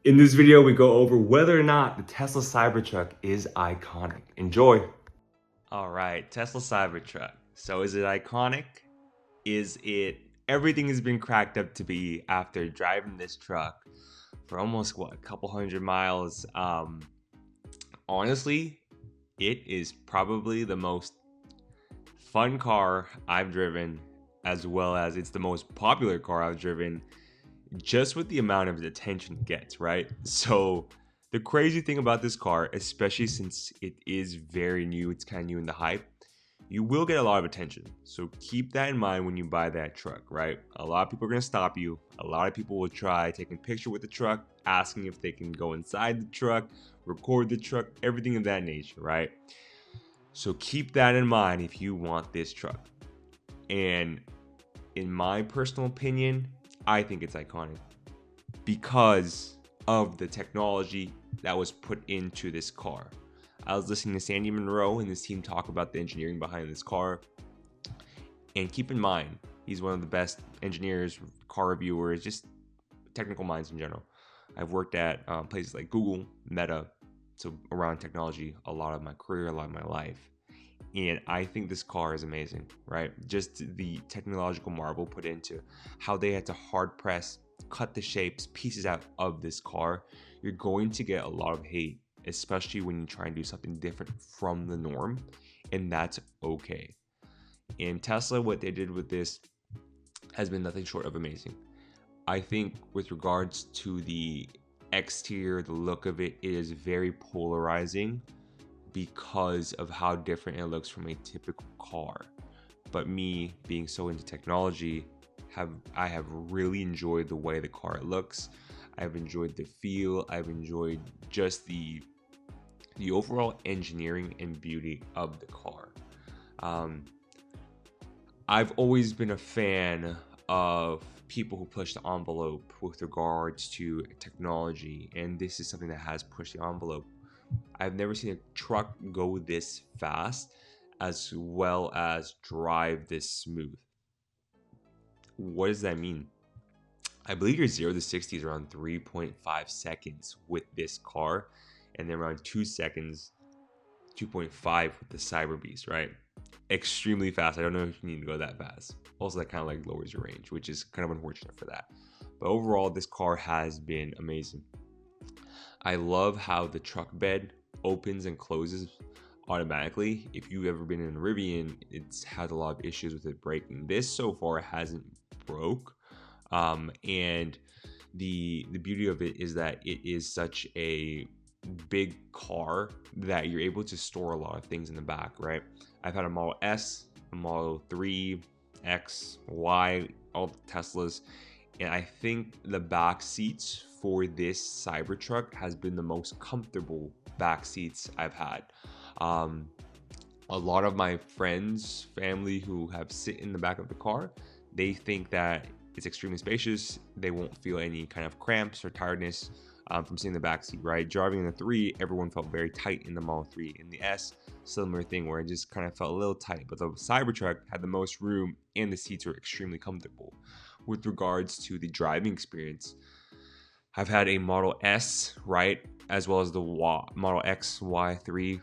In this video, we go over whether or not the Tesla Cybertruck is iconic. Enjoy. All right, Tesla Cybertruck. So is it iconic? Is it everything has been cracked up to be after driving this truck for almost a couple hundred miles? Honestly, it is probably the most fun car I've driven, as well as it's the most popular car I've driven, just with the amount of attention it gets, right? So the crazy thing about this car, especially since it is very new, it's kind of new in the hype, you will get a lot of attention. So keep that in mind when you buy that truck, right? A lot of people are going to stop you. A lot of people will try taking a picture with the truck, asking if they can go inside the truck, record the truck, everything of that nature, right? So keep that in mind if you want this truck. And in my personal opinion, I think it's iconic because of the technology that was put into this car. I was listening to Sandy Monroe and his team talk about the engineering behind this car. And keep in mind, he's one of the best engineers, car reviewers, just technical minds in general. I've worked at places like Google, Meta, so around technology a lot of my career, a lot of my life. And I think this car is amazing, right? Just the technological marvel put into how they had to hard press, cut the shapes, pieces out of this car. You're going to get a lot of hate, especially when you try and do something different from the norm, and that's okay. And Tesla, what they did with this has been nothing short of amazing. I think with regards to the exterior, the look of it, it is very polarizing because of how different it looks from a typical car. But me being so into technology, I have really enjoyed the way the car looks. I've enjoyed the feel. I've enjoyed just the overall engineering and beauty of the car. I've always been a fan of people who push the envelope with regards to technology, and this is something that has pushed the envelope. I've never seen a truck go this fast as well as drive this smooth. What does that mean? I believe your 0 to 60 is around 3.5 seconds with this car, and then around 2 seconds, 2.5 with the Cyber Beast, right? Extremely fast. I don't know if you need to go that fast. Also, that kind of like lowers your range, which is kind of unfortunate for that. But overall, this car has been amazing. I love how the truck bed opens and closes automatically. If you've ever been in a Rivian, it's had a lot of issues with it breaking. This so far hasn't broke. And the beauty of it is that it is such a big car that you're able to store a lot of things in the back, right? I've had a Model S, a Model 3, X, Y, all the Teslas, and I think the back seats for this Cybertruck has been the most comfortable back seats I've had. A lot of my friends, family who have sit in the back of the car, they think that it's extremely spacious. They won't feel any kind of cramps or tiredness from sitting in the back seat, right? Driving in the 3, everyone felt very tight in the Model 3. In the S, similar thing where it just kind of felt a little tight, but the Cybertruck had the most room and the seats were extremely comfortable. With regards to the driving experience, I've had a Model S, right, as well as the Model X, Y3.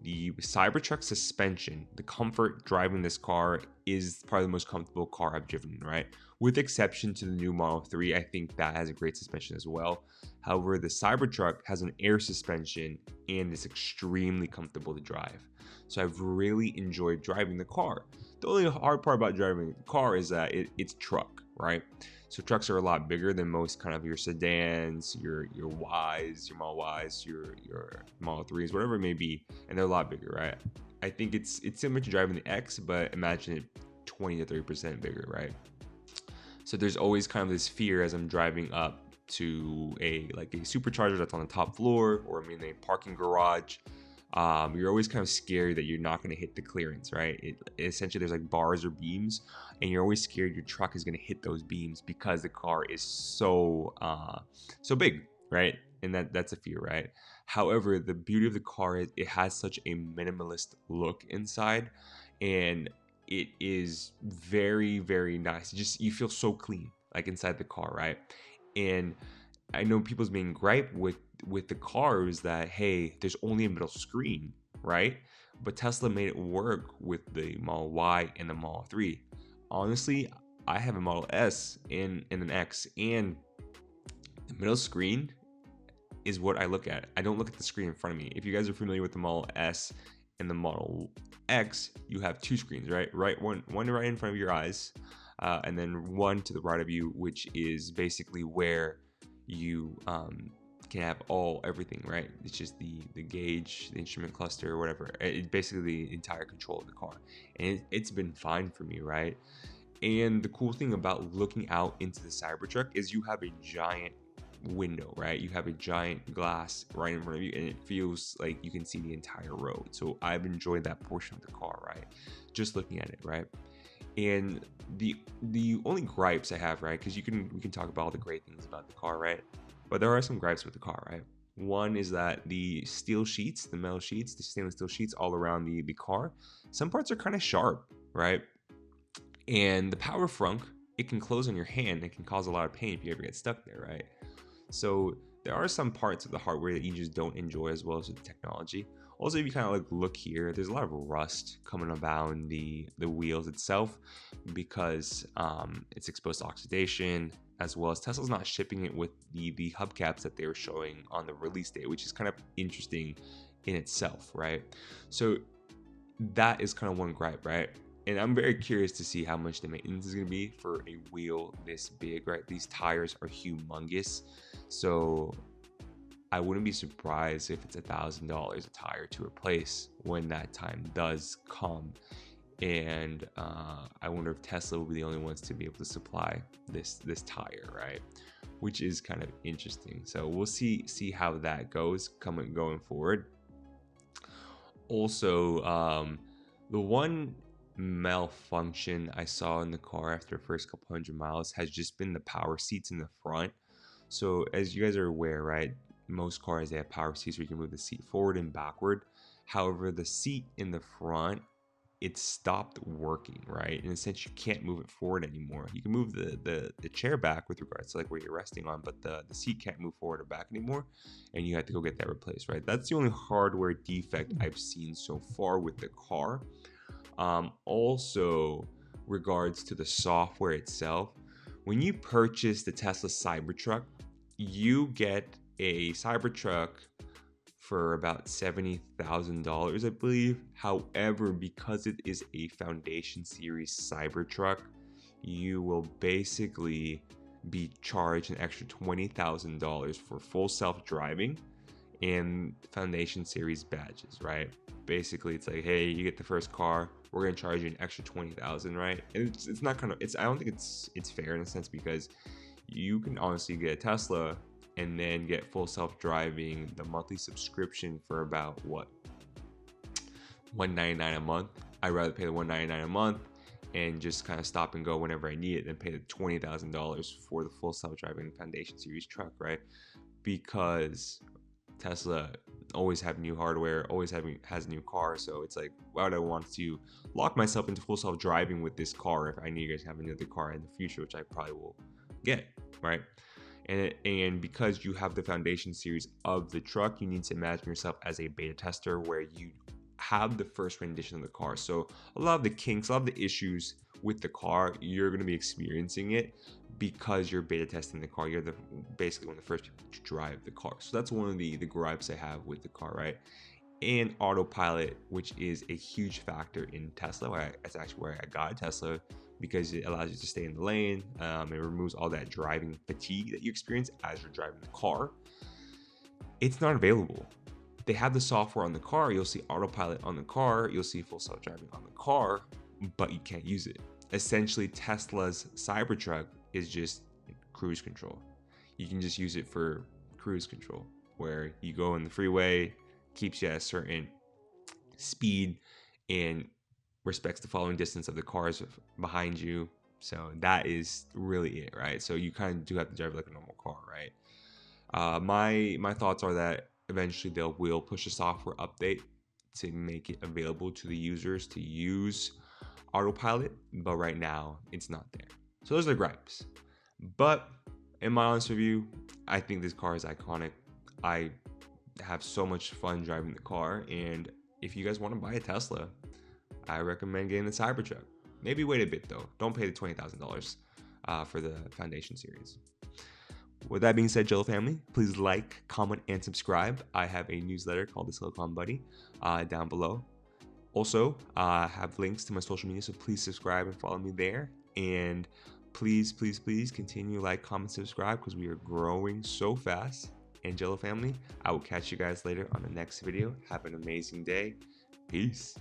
The Cybertruck suspension, the comfort driving this car is probably the most comfortable car I've driven, right? With exception to the new Model 3, I think that has a great suspension as well. However, the Cybertruck has an air suspension and it's extremely comfortable to drive. So I've really enjoyed driving the car. The only hard part about driving the car is that it's truck, right? So trucks are a lot bigger than most kind of your sedans, your Ys, your Model Ys, your Model 3s, whatever it may be, and they're a lot bigger, right? I think it's similar to driving the X, but imagine it 20 to 30% bigger, right? So there's always kind of this fear as I'm driving up to a supercharger that's on the top floor, or I'm in a parking garage. You're always kind of scared that you're not going to hit the clearance, right? Essentially, there's like bars or beams, and you're always scared your truck is going to hit those beams because the car is so big, right? And that's a fear, right? However, the beauty of the car is it has such a minimalist look inside, and it is very, very nice. You feel so clean, like inside the car, right? And I know people's main gripe with the car is that, hey, there's only a middle screen, right? But Tesla made it work with the Model Y and the Model 3. Honestly, I have a Model S and an X, and the middle screen is what I look at. I don't look at the screen in front of me. If you guys are familiar with the Model S and the Model X, you have two screens, right? One right in front of your eyes, and then one to the right of you, which is basically where you can have everything, right? It's just the gauge, the instrument cluster, or whatever. It's basically the entire control of the car, and it's been fine for me, right? And the cool thing about looking out into the Cybertruck is you have a giant window, right? You have a giant glass right in front of you, and it feels like you can see the entire road. So I've enjoyed that portion of the car, right? Just looking at it, right? And the only gripes I have, right? Because we can talk about all the great things about the car, right? But there are some gripes with the car, right? One is that the steel sheets, the metal sheets, the stainless steel sheets all around the car, some parts are kind of sharp, right? And the power frunk, it can close on your hand. It can cause a lot of pain if you ever get stuck there, right? So there are some parts of the hardware that you just don't enjoy as well as the technology. Also, if you kind of like look here, there's a lot of rust coming around the wheels itself because it's exposed to oxidation, as well as Tesla's not shipping it with the hubcaps that they were showing on the release date, which is kind of interesting in itself, right? So that is kind of one gripe, right? And I'm very curious to see how much the maintenance is going to be for a wheel this big, right? These tires are humongous. So I wouldn't be surprised if it's $1,000 a tire to replace when that time does come. And I wonder if Tesla will be the only ones to be able to supply this tire, right? Which is kind of interesting. So we'll see how that goes going forward. Also, the one malfunction I saw in the car after the first couple hundred miles has just been the power seats in the front. So as you guys are aware, right, most cars, they have power seats where you can move the seat forward and backward. However, the seat in the front, it stopped working, right? In a sense, you can't move it forward anymore. You can move the chair back with regards to like where you're resting on, but the seat can't move forward or back anymore, and you have to go get that replaced, right? That's the only hardware defect I've seen so far with the car. Also, regards to the software itself, when you purchase the Tesla Cybertruck, you get a Cybertruck for about $70,000, I believe. However, because it is a Foundation Series Cybertruck, you will basically be charged an extra $20,000 for full self-driving and Foundation Series badges, right? Basically, it's like, hey, you get the first car, we're gonna charge you an extra $20,000, right? And it's not kind of, I don't think it's fair in a sense, because you can honestly get a Tesla and then get full self-driving, the monthly subscription for about what, $199 a month. I'd rather pay the $199 a month and just kind of stop and go whenever I need it than pay the $20,000 for the full self-driving Foundation Series truck, right? Because Tesla always have new hardware, always has a new car, so it's like, why would I want to lock myself into full self-driving with this car if I know you guys have another car in the future, which I probably will get, right? And because you have the Foundation Series of the truck, you need to imagine yourself as a beta tester where you have the first rendition of the car. So a lot of the kinks, a lot of the issues with the car, you're going to be experiencing it because you're beta testing the car. You're basically one of the first people to drive the car. So that's one of the gripes I have with the car, right? And autopilot, which is a huge factor in Tesla. That's actually where I got a Tesla, because it allows you to stay in the lane. It removes all that driving fatigue that you experience as you're driving the car. It's not available. They have the software on the car. You'll see autopilot on the car. You'll see full self-driving on the car, but you can't use it. Essentially, Tesla's Cybertruck is just cruise control. You can just use it for cruise control, where you go in the freeway, keeps you at a certain speed, and respects the following distance of the cars behind you. So that is really it, right? So you kind of do have to drive like a normal car, right? My thoughts are that eventually they will push a software update to make it available to the users to use autopilot, but right now it's not there. So those are the gripes. But in my honest review, I think this car is iconic. I have so much fun driving the car, and if you guys want to buy a Tesla, I recommend getting the Cybertruck. Maybe wait a bit though. Don't pay the $20,000 for the Foundation series. With that being said, Jello family, please like, comment, and subscribe. I have a newsletter called the Silicon Buddy down below. Also, I have links to my social media, so please subscribe and follow me there. And please, please, please continue like, comment, subscribe, because we are growing so fast. Angelo family, I will catch you guys later on the next video. Have an amazing day. Peace.